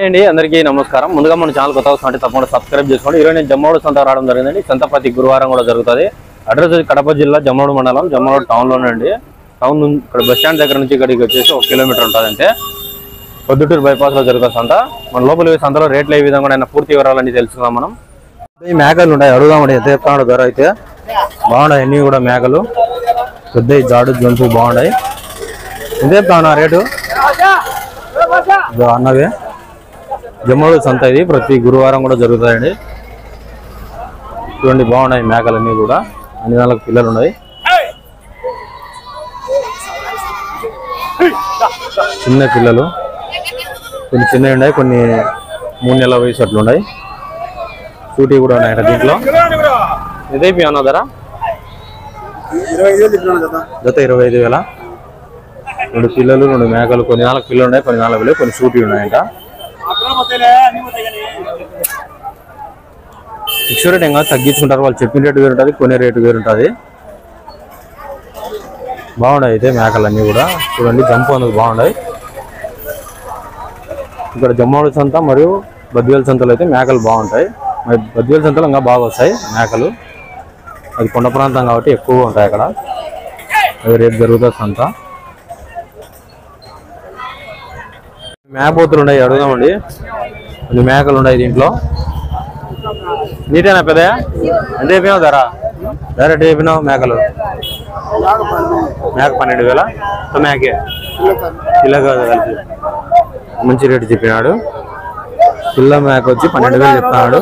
అండి అందరికీ నమస్కారం. ముందుగా మన ఛానల్ కొత్త వస్తుంటే తప్పకుండా సబ్స్క్రైబ్ చేసుకోండి. ఈరోజు నేను జమ్మోడు సంత రావడం జరిగిందండి. సంత ప్రతి గురువారం కూడా జరుగుతుంది. అడ్రస్ కడప జిల్లా జమ్మోడు మండలం జమ్మోడు టౌన్లోనే అండి. టౌన్ ఇక్కడ బస్ స్టాండ్ దగ్గర నుంచి ఇక్కడికి వచ్చేసి 1 కిలోమీటర్ ఉంటుంది. అంటే పొద్దుటూరు బైపాస్లో జరుగుతుంది సంత. మన లోపల సంతలో రేట్లు ఏ విధంగా అయినా పూర్తి వివరాలన్నీ తెలుసుకుందాం మనం. ఈ మేకలు ఉంటాయి, అడుగుదామండి. ఎంత చెప్తాడు ధర అయితే బాగున్నాయి. అన్నీ కూడా మేకలు పెద్ద జాడు జంతువు బాగున్నాయి. ఎంత చెప్తాను రేటు అన్నవి. జమ్మోడు సంత ఇది ప్రతి గురువారం కూడా జరుగుతాయండి. చూడండి బాగున్నాయి మేకలన్నీ కూడా. అన్ని నెలలకు పిల్లలు ఉన్నాయి. చిన్న పిల్లలు కొన్ని చిన్నవి ఉన్నాయి, కొన్ని 3 నెలల వయసు అట్లు ఉన్నాయి. సూటి కూడా ఉన్నాయి దీంట్లో. ఇదైపి అన్న ధర జత 25,000. 2 పిల్లలు 2 మేకలు. కొన్ని 4 పిల్లలు ఉన్నాయి, కొన్ని 4 పిల్లలు, కొన్ని సూటి ఉన్నాయంట. ఫిక్స్ రేట్ ఇంకా తగ్గించుకుంటారు. వాళ్ళు చెప్పిన రేటు వేరు ఉంటుంది, కొనే రేటు వేరు ఉంటుంది. బాగున్నాయి అయితే మేకలన్నీ కూడా. చూడండి జంపు అనేది బాగున్నాయి. ఇక్కడ జమ్మోడు సంత మరియు బద్వేల్ సంతలు అయితే మేకలు బాగుంటాయి. మరి బద్వేల్ సంతలు ఇంకా బాగా వస్తాయి మేకలు. అది కొండ ప్రాంతం కాబట్టి ఎక్కువగా ఉంటాయి అక్కడ. అది రేపు జరుగుతుంది సంత. మేకపోతులు ఉన్నాయి, అడుగుదామండి. కొన్ని మేకలు ఉన్నాయి దీంట్లో. నీటేనా పెద్దయా? ఎంత చెప్పినావు ధర? డైరెక్ట్ చెప్పినావు మేకలు. మేక 12,000. మేకే పిల్ల కాదు కలిపి మంచి రేటు చెప్పినాడు. పిల్ల మేక వచ్చి 12,000 చెప్తున్నాడు.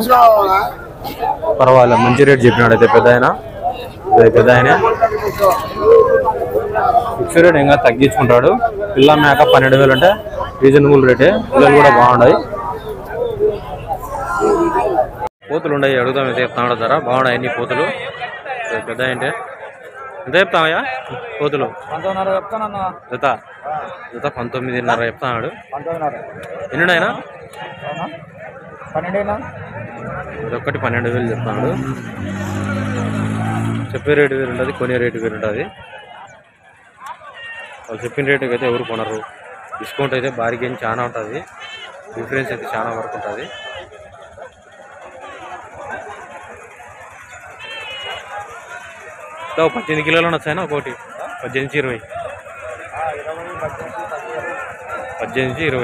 పర్వాలేదు మంచి రేటు చెప్పినాడు అయితే పెద్ద ఆయన. ఫిక్స్ రేట్ ఇంకా తగ్గించుకుంటాడు. పిల్ల మేక 12,000 అంటే రీజనబుల్ రేటే. పిల్లలు కూడా బాగున్నాయి. పోతులు ఉన్నాయి, అడుగుదాం. ఎంత చెప్తాడు ధర? బాగున్నాయి అన్ని పోతులు. పెద్ద అంటే ఎంత చెప్తామయ్యా పోతులు? జత 19,500 చెప్తాడు. ఎన్నిడైనా ఇదొక్కటి 12,000 చెప్తాడు. చెప్పే రేటు వేరు ఉంటుంది, కొనే రేటు వేరు ఉంటుంది. వాళ్ళు చెప్పిన రేటుకి అయితే ఎవరు కొనరు. డిస్కౌంట్ అయితే బార్గెన్ చాలా ఉంటుంది. డిఫరెన్స్ అయితే చాలా వరకు ఉంటుంది. సో 18 కిలోలు వచ్చాయన ఒకటి. 18-20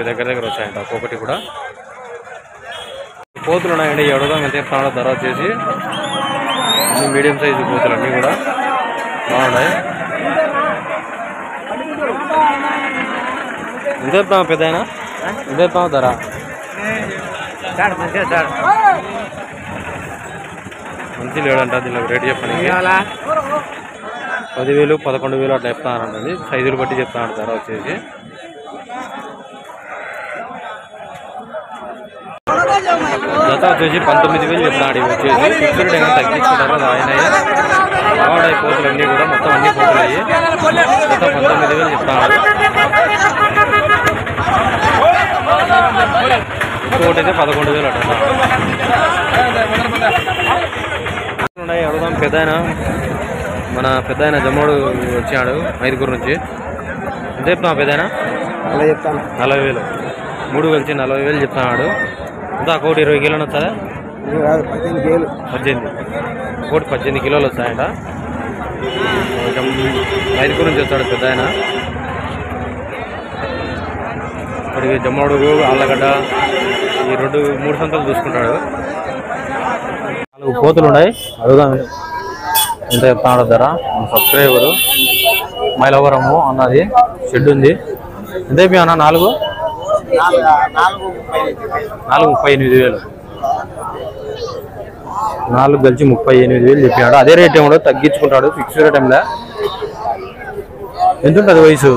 దగ్గర వచ్చాయంట ఒక్కొక్కటి కూడా. పోతులు ఉన్నాయండి. అడుగుదాం ఎంత చెప్తాడో ధర వచ్చేసి. అన్ని మీడియం సైజు పోతులు అన్నీ కూడా బాగున్నాయి. ఎంత చెప్తామా పెద్ద అయినా? ఎంత చెప్తామా ధర? మంచి లేడంట. దీనికి రేటు చెప్పండి. 10,000 11,000 అట్లా చెప్తానండి. సైజులు బట్టి చెప్తాను ధర వచ్చేసి. జత వచ్చేసి 19,000 చెప్తాడు. ఇవి వచ్చేసి ఫిక్స్ రేట్ ఏమైనా తగ్గించుకుంటారో అది ఆయన. బాగున్నాయి పోతులు అన్నీ కూడా. మొత్తం అన్ని పోతులు అయ్యి జత 19,000 చెప్తాడు. ఇంకొకటి అయితే 11,000 అట్లా ఉన్నాయి. అడుగుదాం పెద్ద ఆయన. మన పెద్ద ఆయన జమ్మోడు వచ్చాడు మైదుకూరు నుంచి. ఎంత చెప్తాం పెద్ద ఆయన? 40,000. 3 కలిసి 40,000 చెప్తున్నాడు. ఇంకా ఒకటి 20 కిలోలు వస్తుందా? 18. ఒకటి 18 కిలోలు వస్తాయంట. కొంచెం మైదుకూరు నుంచి వస్తాడు పెద్ద ఆయన. ఇప్పటికి జమ్మోడు, ఆళ్ళగడ్డ ఈ 2-3 సంతలు చూసుకుంటాడు. 4 పోతులు ఉన్నాయి. అడుగుదాం ఎంత చెప్తాడు ధర. సబ్స్క్రైబరు మైలవరము అన్నది షెడ్ ఉంది. ఎంత అయిపోయి అన్న? 4,38,000. 4 కలిసి 38,000 చెప్పాడు. అదే రేట్ ఏమో తగ్గించుకుంటాడు. ఫిక్స్ రేట్ టైంలో ఎంత ఉంటుంది వయసు?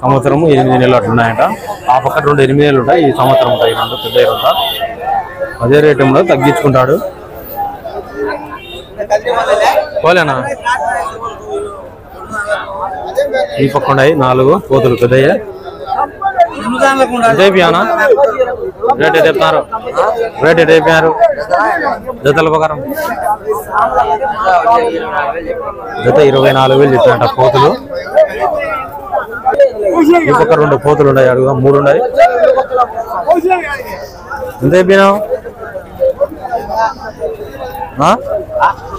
సంవత్సరము 8 నెలలు అట్లున్నాయంట. ఆ పక్క 2 8 నెలలు ఉంటాయి. ఈ సంవత్సరం ఉంటాయి 2 పెద్ద ఉంటా. అదే రేట్ ఏమో తగ్గించుకుంటాడు. పోలేనా? ఈ పక్క ఉన్నాయి 4 పోతులు పెద్దయ్యే. ఇదైపోయానా? రేట్ అయితే చెప్తున్నారు. రేట్ అయితే అయిపోయారు జతల ప్రకారం. జత 24,000 చెప్పినట్ట పోతులు. ఈ పక్క 2 పోతులు ఉన్నాయి, అడుగుదాం. 3 ఉన్నాయి. ఎంత అయిపోయినావు?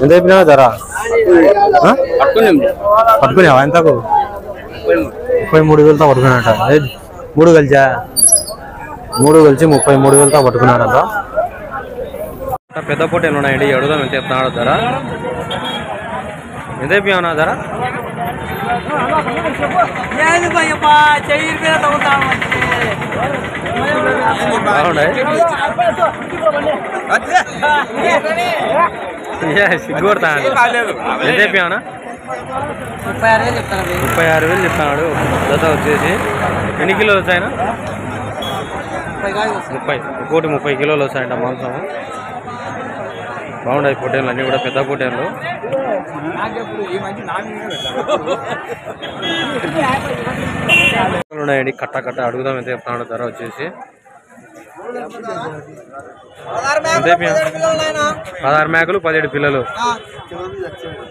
ఎంత అయిపోయినావు ధర? పట్టుకున్నావా? ఎంతకు? 33,000తో పట్టుకున్నాడంట. 3 కలిసా? 3 కలిసి 33,000తో పట్టుకున్నాడంట. పెద్ద పొట్టేలు ఉన్నాయండి, అడుగుదాం. ఎంత చెప్తున్నాడు ధర? ఎంత అయిపోయావునా ధర? బాగున్నాయి. సిగ్గుపడతా. ఎంత అయిపోయావునా? 36,000 చెప్తున్నాడు. జత వచ్చేసి ఎన్ని కిలోలు వచ్చాయన? 30. ఒక్కోటి 30 కిలోలు వస్తాయంట మాంసం. బాగున్నాయి పొట్టేళ్ళు అన్నీ కూడా, పెద్ద పొట్టేళ్ళు ఉన్నాయండి. కట్ట కట్ట అడుగుదాం. ఎంత చెప్తున్నాడు ధర వచ్చేసి? 16 మేకలు 17 పిల్లలు.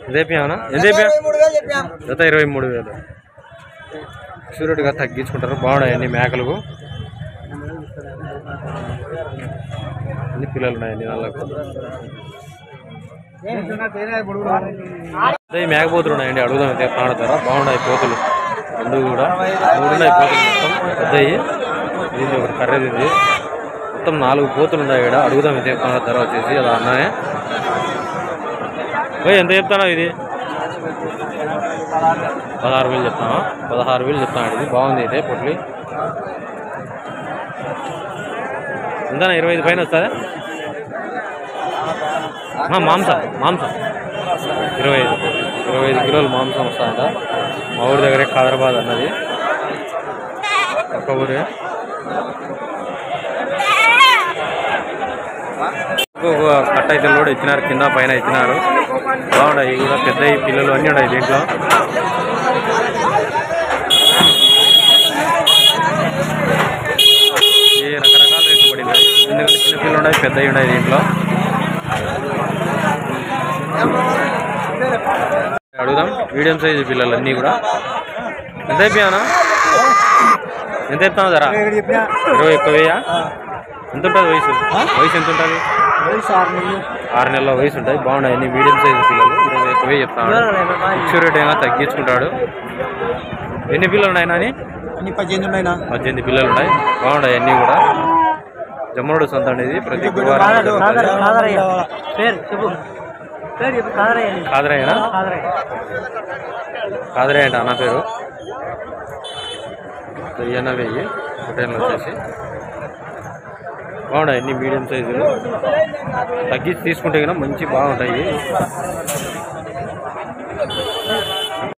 ఎంతేపియానా? జత 23,000. సూర్యుడిగా తగ్గించుకుంటారు. బాగున్నాయి అన్ని మేకలకు, అన్ని పిల్లలు ఉన్నాయండి వాళ్ళకు. మేకపోతులు ఉన్నాయండి, అడుగుదాం. ఎంత చెప్తున్నాడు ధర? బాగున్నాయి పోతులు 2 కూడా. 3 ఉన్నాయి పోతులు మొత్తం పెద్దవి. దీన్ని ఒకటి కర్రేది, మొత్తం 4 పోతులు ఉన్నాయి ఇక్కడ. అడుగుదాం. ఎంత చెప్తున్నాడు ధర వచ్చేసి? అలా అన్నానే. ఎంత చెప్తానా ఇది? 16,000 చెప్తావా? 16,000 చెప్తాను. ఇది బాగుంది అయితే పొట్లి. ఎంతనా? 25 పైన వస్తుందా? మాంసం 25 కిలోలు మాంసం వస్తుందంట. మా ఊరి దగ్గరే హైదరాబాద్ అన్నది, ఒక్క ఊరే. ఇంకొక కట్ట అయితే కూడా ఇచ్చినారు, కింద పైన ఇచ్చినారు. బాగున్నాయి కూడా, పెద్ద పిల్లలు అన్నీ ఉన్నాయి దీంట్లో. ఈ రకరకాల రేట్లు పడినాయి, ఎందుకంటే చిన్న పిల్లలు ఉన్నాయి, పెద్దవి ఉన్నాయి దీంట్లో. అడుగుదాం. మీడియం సైజు పిల్లలు అన్నీ కూడా. ఎంత అయిపోయానా? ఎంత చెప్తాను ధర? 21,000. ఎంత ఉంటుంది వయసు? ఎంత ఉంటుంది? 6 నెలల వయసు ఉంటాయి. బాగున్నాయి అన్ని మీడియం సైజు పిల్లలు. 21,000 చెప్తాను. ఫిక్స్ రేట్ అయినా తగ్గించుకుంటాడు. ఎన్ని పిల్లలు ఉన్నాయి నాని? 18 పిల్లలు ఉన్నాయి. బాగున్నాయి అన్నీ కూడా. జమ్మనుడు సంత అనేది ప్రతి గురువారం. కాదరయ్యనా? కాదరయ్య అంట అన్న పేరు. 10,000 హోటల్ వచ్చేసి. బాగున్నాయి అన్ని మీడియం సైజులు. తగ్గించి తీసుకుంటే కన్నా మంచి బాగుంటాయి.